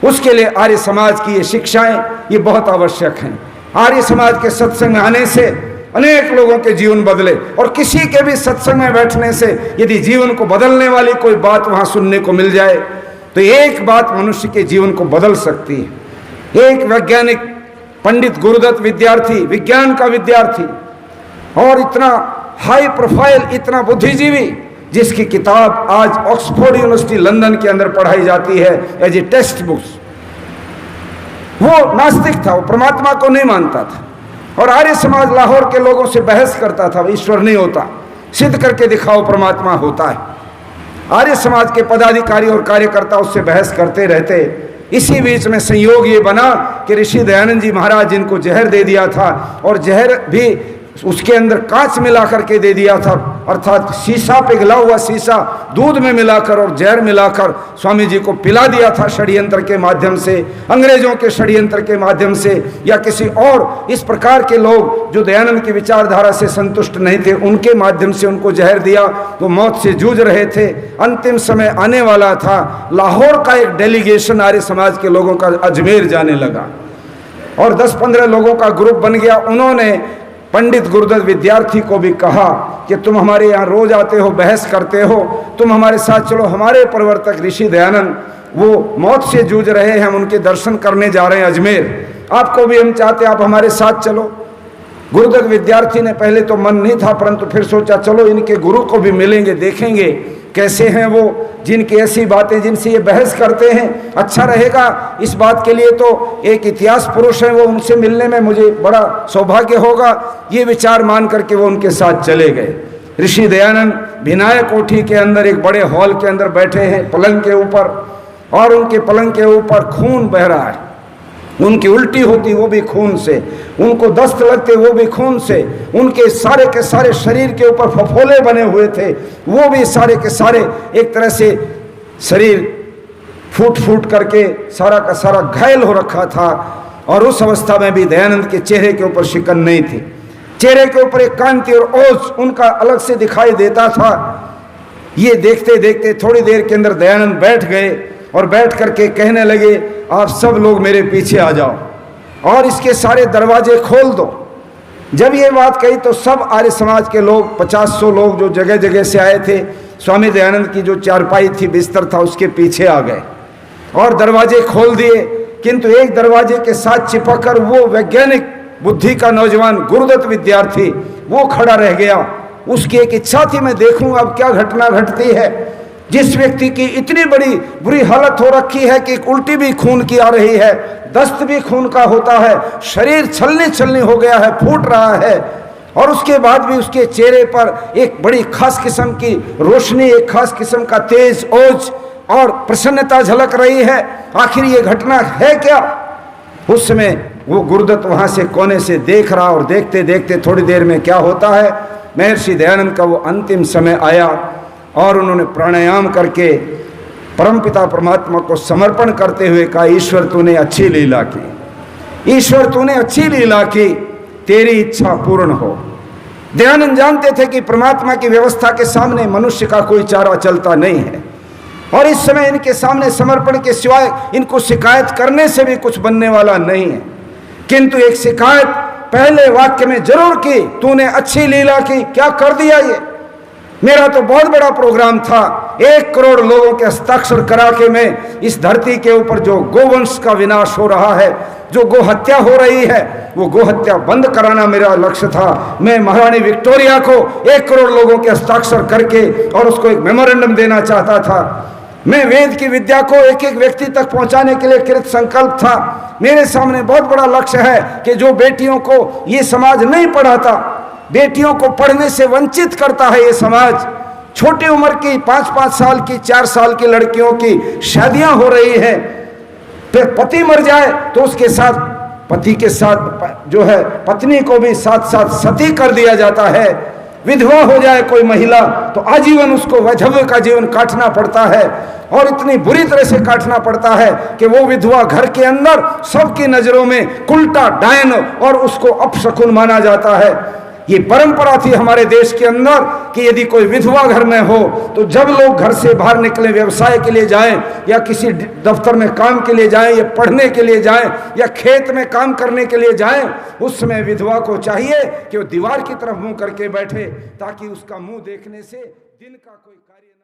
उसके लिए आर्य समाज की ये शिक्षाएं ये बहुत आवश्यक हैं। आर्य समाज के सत्संग में आने से अनेक लोगों के जीवन बदले, और किसी के भी सत्संग में बैठने से यदि जीवन को बदलने वाली कोई बात वहां सुनने को मिल जाए तो एक बात मनुष्य के जीवन को बदल सकती है। एक वैज्ञानिक पंडित गुरुदत्त विद्यार्थी, विज्ञान का विद्यार्थी और इतना हाई प्रोफाइल, इतना बुद्धिजीवी, जिसकी किताब आज ऑक्सफोर्ड यूनिवर्सिटी लंदन के अंदर पढ़ाई जाती है एज ए टेक्स्ट बुक्स, वो नास्तिक था, वो परमात्मा को नहीं मानता था और आर्य समाज लाहौर के लोगों से बहस करता था, ईश्वर नहीं होता, सिद्ध करके दिखाओ परमात्मा होता है। आर्य समाज के पदाधिकारी और कार्यकर्ता उससे बहस करते रहते। इसी बीच में संयोग ये बना कि ऋषि दयानंद जी महाराज जिनको जहर दे दिया था, और जहर भी उसके अंदर कांच मिला करके दे दिया था, अर्थात शीशा पिघला हुआ शीशा दूध में मिलाकर और जहर मिलाकर स्वामी जी को पिला दिया था षड्यंत्र के माध्यम से, अंग्रेजों के षड्यंत्र के माध्यम से, या किसी और इस प्रकार के लोग जो दयानंद की विचारधारा से संतुष्ट नहीं थे उनके माध्यम से उनको जहर दिया, तो मौत से जूझ रहे थे। अंतिम समय आने वाला था, लाहौर का एक डेलीगेशन आर्य समाज के लोगों का अजमेर जाने लगा और 10-15 लोगों का ग्रुप बन गया। उन्होंने पंडित गुरुदत्त विद्यार्थी को भी कहा कि तुम हमारे यहाँ रोज आते हो, बहस करते हो, तुम हमारे साथ चलो, हमारे प्रवर्तक ऋषि दयानंद वो मौत से जूझ रहे हैं, हम उनके दर्शन करने जा रहे हैं अजमेर, आपको भी हम चाहते आप हमारे साथ चलो। गुरुदत्त विद्यार्थी ने पहले तो मन नहीं था, परंतु फिर सोचा चलो इनके गुरु को भी मिलेंगे, देखेंगे कैसे हैं वो, जिनकी ऐसी बातें जिनसे ये बहस करते हैं, अच्छा रहेगा। इस बात के लिए तो एक इतिहास पुरुष है, वो उनसे मिलने में मुझे बड़ा सौभाग्य होगा, ये विचार मान करके वो उनके साथ चले गए। ऋषि दयानंद विनायक कोठी के अंदर एक बड़े हॉल के अंदर बैठे हैं पलंग के ऊपर, और उनके पलंग के ऊपर खून बह रहा है, उनकी उल्टी होती वो भी खून से, उनको दस्त लगते वो भी खून से, उनके सारे के सारे शरीर के ऊपर फफोले बने हुए थे, वो भी सारे के सारे एक तरह से शरीर फूट फूट करके सारा का सारा घायल हो रखा था। और उस अवस्था में भी दयानंद के चेहरे के ऊपर शिकन नहीं थी, चेहरे के ऊपर एक कांति और ओज उनका अलग से दिखाई देता था। ये देखते देखते थोड़ी देर के अंदर दयानंद बैठ गए और बैठ करके कहने लगे आप सब लोग मेरे पीछे आ जाओ और इसके सारे दरवाजे खोल दो। जब ये बात कही तो सब आर्य समाज के लोग 50-100 लोग जो जगह जगह से आए थे, स्वामी दयानंद की जो चारपाई थी, बिस्तर था, उसके पीछे आ गए और दरवाजे खोल दिए। किंतु एक दरवाजे के साथ चिपक कर वो वैज्ञानिक बुद्धि का नौजवान गुरुदत्त विद्यार्थी वो खड़ा रह गया। उसकी एक इच्छा थी मैं देखूं अब क्या घटना घटती है। जिस व्यक्ति की इतनी बड़ी बुरी हालत हो रखी है कि उल्टी भी खून की आ रही है, दस्त भी खून का होता है, शरीर छलनी छलनी हो गया है, फूट रहा है, और उसके बाद भी उसके चेहरे पर एक बड़ी खास किस्म की रोशनी, एक खास किस्म का तेज ओज और प्रसन्नता झलक रही है। आखिर ये घटना है क्या? उस समय वो गुरुदत्त वहां से कोने से देख रहा, और देखते देखते थोड़ी देर में क्या होता है, महर्षि दयानंद का वो अंतिम समय आया और उन्होंने प्राणायाम करके परमपिता परमात्मा को समर्पण करते हुए कहा ईश्वर तूने अच्छी लीला की, ईश्वर तूने अच्छी लीला की, तेरी इच्छा पूर्ण हो। दयानंद जानते थे कि परमात्मा की व्यवस्था के सामने मनुष्य का कोई चारा चलता नहीं है, और इस समय इनके सामने समर्पण के सिवाय इनको शिकायत करने से भी कुछ बनने वाला नहीं है। किंतु एक शिकायत पहले वाक्य में जरूर की, तूने अच्छी लीला की, क्या कर दिया ये? मेरा तो बहुत बड़ा प्रोग्राम था, 1 करोड़ लोगों के हस्ताक्षर करा के मैं इस धरती के ऊपर जो गोवंश का विनाश हो रहा है, जो गो हत्या हो रही है, वो गो हत्या बंद कराना मेरा लक्ष्य था। मैं महारानी विक्टोरिया को 1 करोड़ लोगों के हस्ताक्षर करके और उसको एक मेमोरेंडम देना चाहता था। मैं वेद की विद्या को एक एक व्यक्ति तक पहुंचाने के लिए कृत संकल्प था। मेरे सामने बहुत बड़ा लक्ष्य है कि जो बेटियों को ये समाज नहीं पढ़ाता, बेटियों को पढ़ने से वंचित करता है ये समाज, छोटी उम्र की 5-5 साल की 4 साल की लड़कियों की शादियां हो रही है, फिर पति मर जाए तो उसके साथ पति के साथ जो है पत्नी को भी साथ साथ सती कर दिया जाता है। विधवा हो जाए कोई महिला तो आजीवन उसको वैधव्य का जीवन काटना पड़ता है, और इतनी बुरी तरह से काटना पड़ता है कि वो विधवा घर के अंदर सबकी नजरों में उल्टा डायन और उसको अपशकुन माना जाता है। ये परंपरा थी हमारे देश के अंदर कि यदि कोई विधवा घर में हो तो जब लोग घर से बाहर निकले, व्यवसाय के लिए जाएं या किसी दफ्तर में काम के लिए जाएं या पढ़ने के लिए जाएं या खेत में काम करने के लिए जाएं, उस समय विधवा को चाहिए कि वो दीवार की तरफ मुंह करके बैठे ताकि उसका मुंह देखने से दिन का कोई कार्य